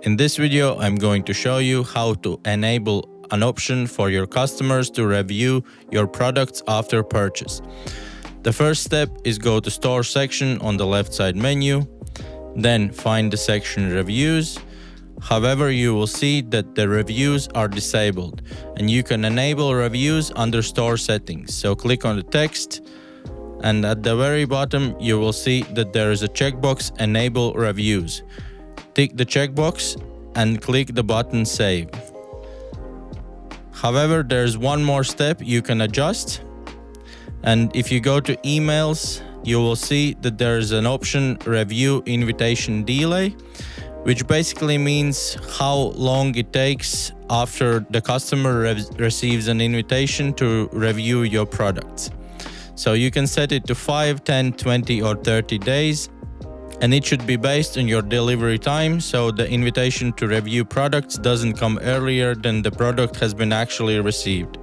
In this video, I'm going to show you how to enable an option for your customers to review your products after purchase. The first step is go to Store section on the left side menu, then find the section Reviews. However, you will see that the reviews are disabled and you can enable reviews under Store settings. So click on the text and at the very bottom you will see that there is a checkbox Enable Reviews. Tick the checkbox and click the button Save. However, there's one more step you can adjust, and if you go to Emails, you will see that there is an option Review Invitation Delay, which basically means how long it takes after the customer receives an invitation to review your products. So you can set it to 5, 10, 20 or 30 days, and it should be based on your delivery time, so the invitation to review products doesn't come earlier than the product has been actually received.